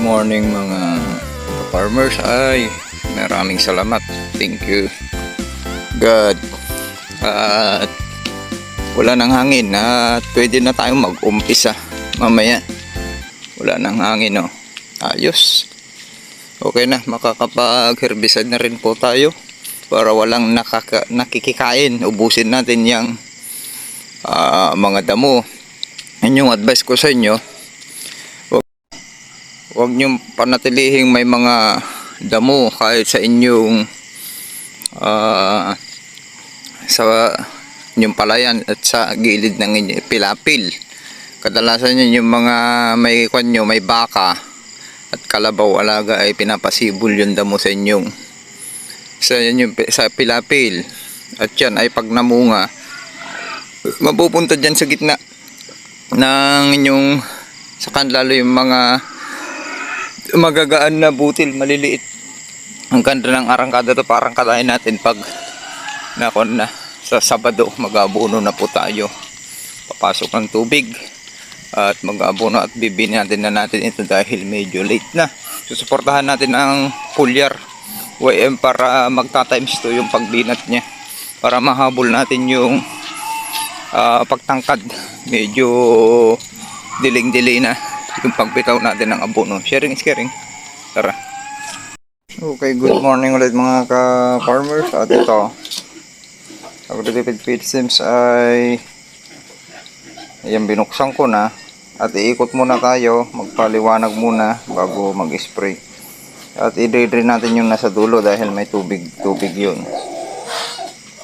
morning mga farmers. Ay, maraming salamat. Thank you God. At wala nang hangin at pwede na tayong mag-umpisa mamaya. Wala nang hangin, oh. Ayos. Okay na, makakapag-herbicide na rin po tayo para walang nakikikain. Ubusin natin yung mga damo. Yan yung advice ko sa inyo. Huwag nyo panatilihing may mga damo kahit sa inyong sa inyong palayan at sa gilid ng inyong pilapil. Kadalasan yun yung mga may kanyo, may baka at kalabaw alaga ay pinapasibol yung damo sa inyong sa pilapil. At yan ay pag namunga, mapupunta dyan sa gitna ng inyong sakan, lalo yung mga magagaan na butil, maliliit. Ang ganda ng arangkada to, parang kalahin natin pag na sa Sabado mag-aabono na po tayo. Papasok ng tubig at mag-aabono at bibinin natin ito dahil medyo late na. Susuportahan natin ang foliar YM para magta-times 2 yung pagbinat niya para mahabol natin yung pagtangkad. Medyo diling-dili na yung pagbitaw natin ng abono. Sharing is caring. Tara. Okay, good morning ulit mga ka-farmers. At ito, Agritipid Feed Sims ay ayan, binuksan ko na at iikot muna tayo, magpaliwanag muna bago mag-spray. At i-drain natin yung nasa dulo dahil may tubig yun.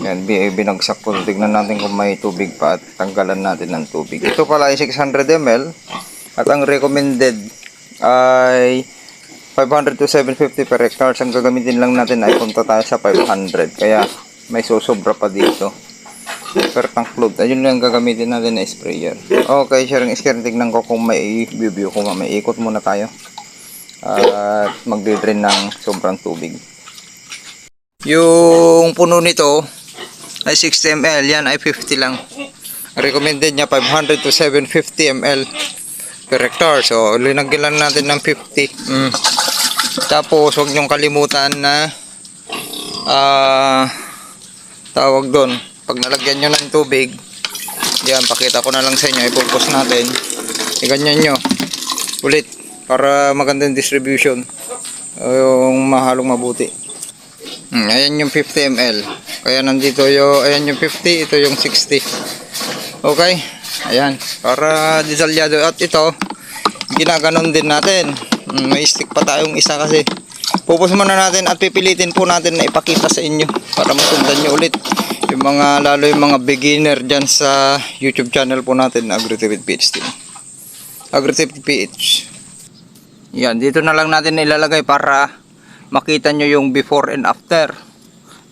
Yan, binagsak ko. Tignan natin kung may tubig pa at tanggalan natin ng tubig. Ito pala ay 600 ml. At ang recommended ay 500 to 750 per hectare. Ang gagamitin lang natin ay punta tayo sa 500. Kaya may susobra pa dito. Per tank load. Ayun lang gagamitin natin na sprayer. Okay, sharing is caring. Tignan ko kung may view ko. May ikot muna tayo. At magdi-drain ng sobrang tubig. Yung puno nito ay 60 ml. Yan ay 50 lang. Recommended niya 500 to 750 ml per hectare. So, linagyan natin ng 50. Tapos, huwag nyong kalimutan na tawag doon. Pag nalagyan nyo ng tubig, yan, pakita ko na lang sa inyo. I-focus natin. Iganyan nyo. Ulit. Para magandang distribution. Yung mahalong mabuti. Ayan yung 50 ml. Kaya nandito yung, ayan yung 50, ito yung 60. Okay? Ayan, para detalyado. At ito, ginaganon din natin. May stick pa tayong isa kasi. Pupus muna natin at pipilitin po natin na ipakita sa inyo para masundan nyo ulit. Yung mga, lalo yung mga beginner dyan sa YouTube channel po natin, Agritipid PH Team. Agritipid PH. Yan, dito na lang natin ilalagay para makita nyo yung before and after.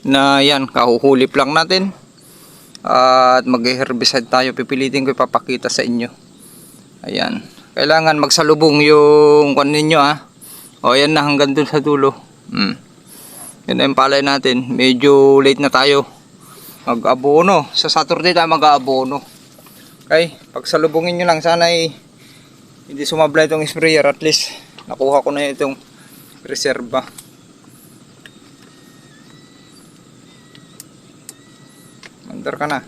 Na yan, kahuhulip lang natin. At mag-herbicide tayo. Pipilitin ko ipapakita sa inyo. Ayan. Kailangan magsalubong yung kwan ninyo, ha. O yan na, hanggang dun sa dulo. Yan na yung palay natin. Medyo late na tayo mag-abono. Sa Saturday tayo mag-abono. Okay. Pagsalubungin nyo lang. Sana hindi sumabla itong sprayer. At least nakuha ko na itong reserva. Mandar ka na.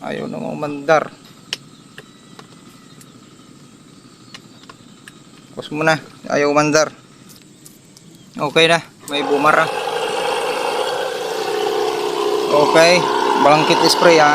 Ayaw na mo mandar. Pause mo na. Ayaw mandar. Okay na. May bumara. Okay. Bangkit spray, ha.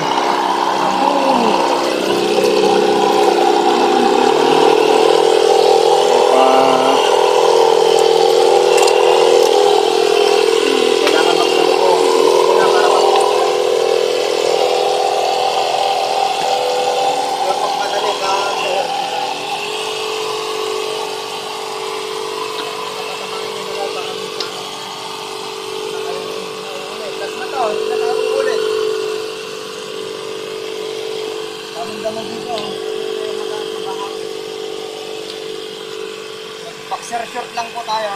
Boxer short lang po tayo.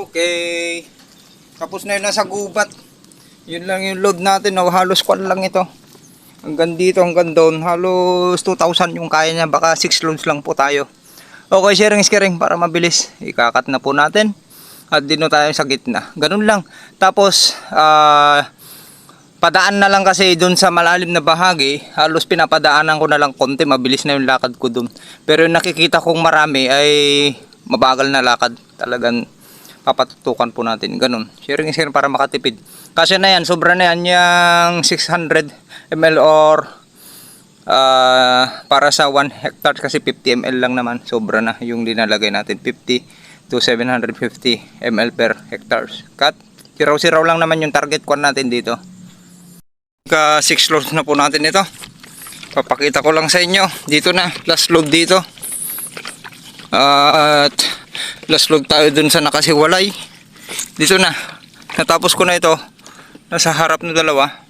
Okay. Tapos na yun nasa gubat. Yun lang yung load natin. No? Halos kwan lang ito. Hanggang dito, hanggang doon. Halos 2,000 yung kaya niya. Baka 6 loads lang po tayo. Okay, sharing para mabilis. Ikakat na po natin. At dino tayo sa gitna. Ganun lang. Tapos, padaan na lang kasi doon sa malalim na bahagi. Halos pinapadaanan ko na lang konti. Mabilis na yung lakad ko doon. Pero yung nakikita kong marami ay mabagal na lakad. Talagang papatutukan po natin. Ganun. Sharing para makatipid. Kasi na yan. Sobra na yan yung 600 ml or para sa 1 hectare kasi 50 ml lang naman. Sobra na yung linalagay natin. 50 to 750 ml per hectares. Cut. Siraw-siraw lang naman yung target ko natin dito. 6 loads na po natin ito. Papakita ko lang sa inyo. Dito na. Last load dito. At last load tayo dun sa nakasiwalay. Dito na. Natapos ko na ito. Nasa harap na dalawa.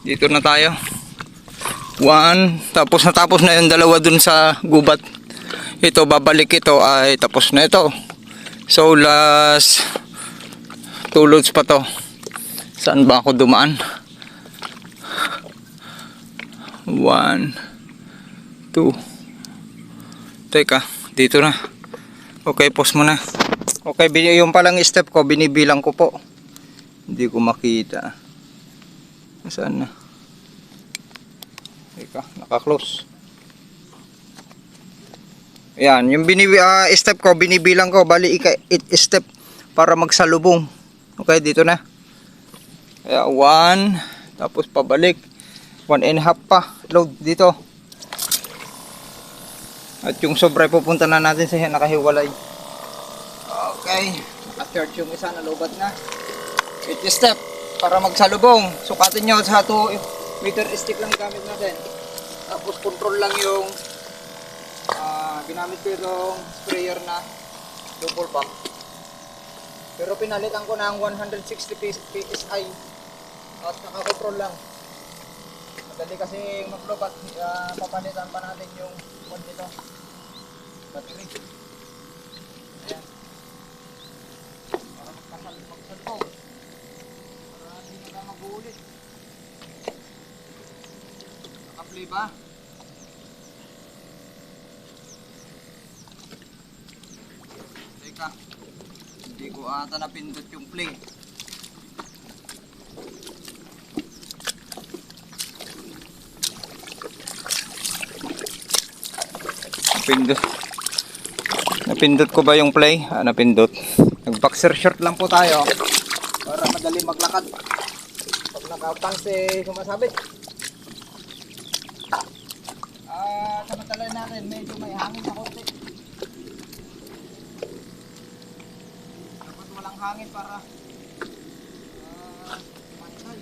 Dito na tayo. 1. Tapos natapos na yung dalawa dun sa gubat. Ito babalik ito ay tapos na ito. So last 2 loads pa to. Saan ba ako dumaan? 1 2. Teka, dito na. Okay, pause mo na. Okay, yung palang step ko binibilang ko po. Hindi ko makita. Saan na? Teka, naka-close. Yan, yung step ko binibilang ko, bali step para magsalubong. Okay, dito na. Kaya 1, tapos pabalik. 1.5 pa load dito. At yung sobra pupunta na natin sa nakahiwalay. Okay, naka-church yung isa na lobat na. 8 step para magsalubong. Sukatin nyo sa 2 meter stick lang gamit natin. Tapos control lang yung ginamit ko itong sprayer na double pump. Pero pinalitan ko ng 160 PSI at nakakontrol lang. Madali kasi mag-lobat, papalitan pa natin yung one nito. Battery. Ayan. Para magsalpong. Para hindi na mag-uulit. Naka-play ba? Teka. Hindi ko ata napindot yung play. Napindot ko ba yung play? Napindot. Nag-boxer short lang po tayo para madali maglakad. Pag naka-pants sumasabit. Samantalain natin, medyo may hangin sa konti. Dapat walang hangin para mansay.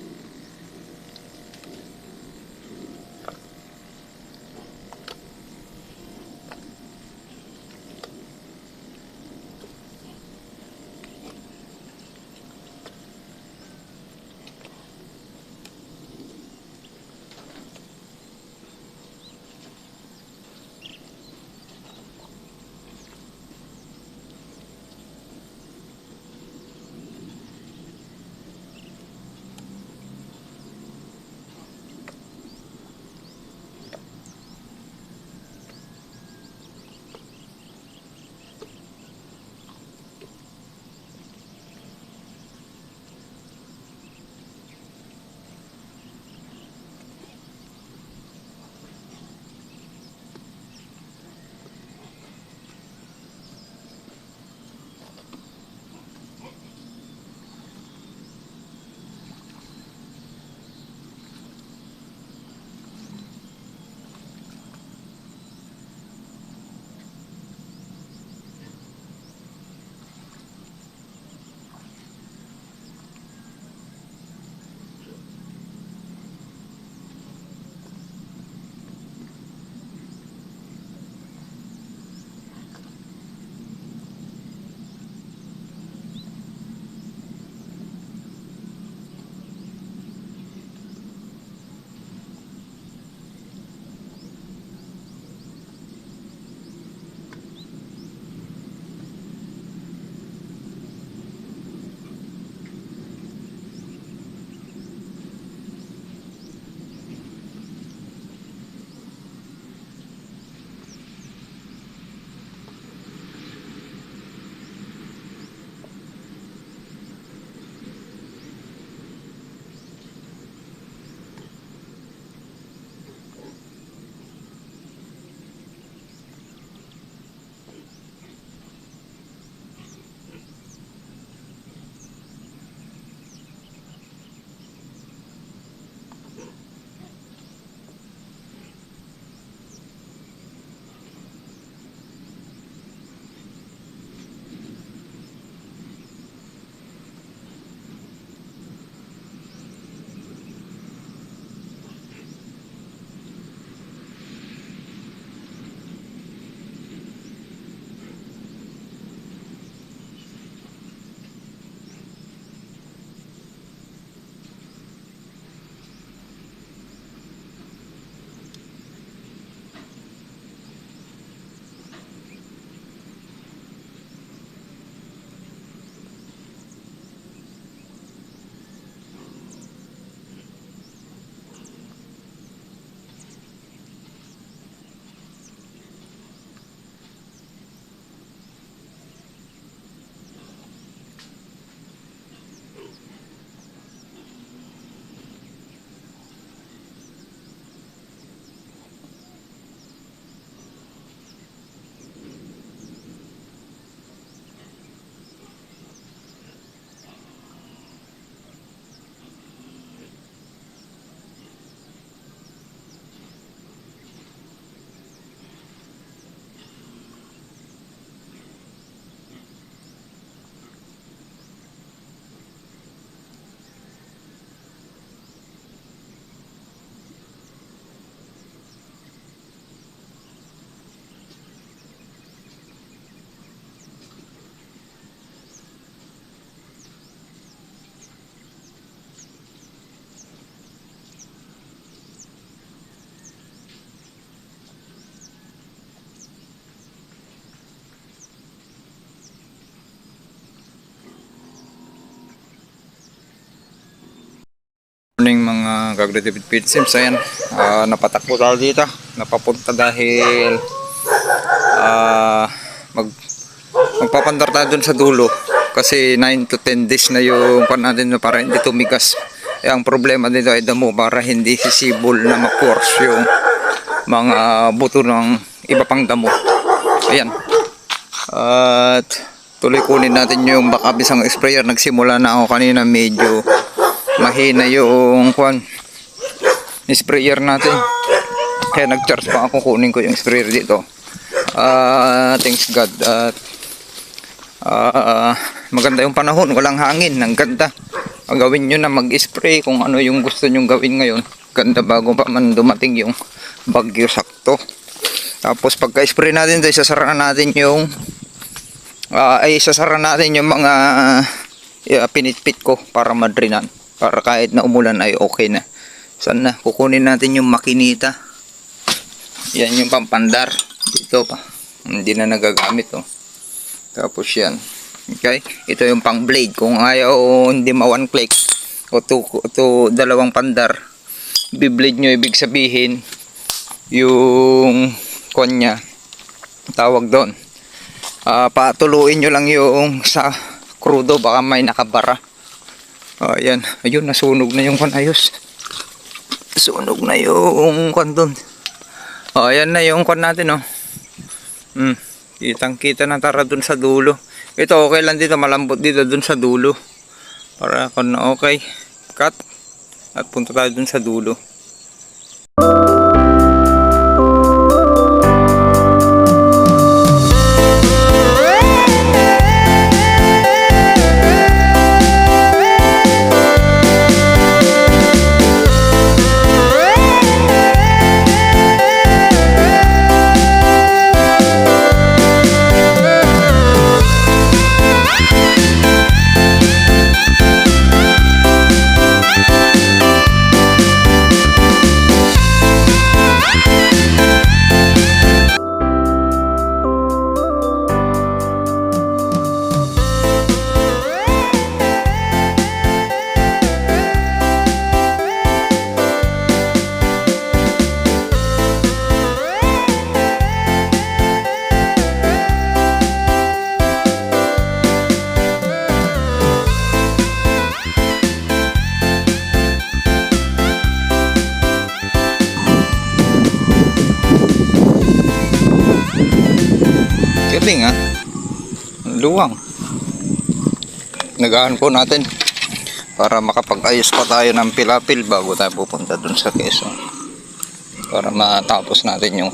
mga Kagretive Sims. Ayan, napatakbo tayo dito. Napapunta dahil magpapandar tayo dun sa dulo. Kasi 9 to 10 days na yung pan natin para hindi tumigas. Ang problema dito ay damo para hindi sisibol na ma-force yung mga buto ng iba pang damo. Ayan. At tuloy kunin natin yung backup isang sprayer. Nagsimula na ako kanina, medyo mahina yung sprayer natin. Kaya nag-charge pa ako, kunin ko yung sprayer dito. Thanks God. Maganda yung panahon, walang hangin, ang ganda. Gawin nyo na mag-spray kung ano yung gusto nyo gawin ngayon. Ganda bago pa man dumating yung bagyo sakto. Tapos pagka-spray natin, sasara natin yung yung mga pinitpit ko para madrinan. Para kahit na umulan ay okay na. Sana kukunin natin yung makinita. Yan yung pampandar. Dito pa. Hindi na nagagamit oh. Tapos yan. Okay? Ito yung pang blade. Kung ayaw o hindi ma-one click o dalawang pandar, bi-blade nyo, ibig sabihin yung konya tawag doon. Patuluin nyo lang yung sa krudo, baka may nakabara. Ayan. Ayun, nasunog na yung ayos. Sunog na yung doon. Ayan na yung natin oh. Kitang kita na tara dun sa dulo. Ito okay lang dito, malambot dito dun sa dulo. Para kung okay, cut. At punta tayo dun sa dulo. Galing ha. Luwang. Nagahan po natin para makapag-ayos pa tayo ng pilapil bago tayo pupunta dun sa Quezon. Para matapos natin yung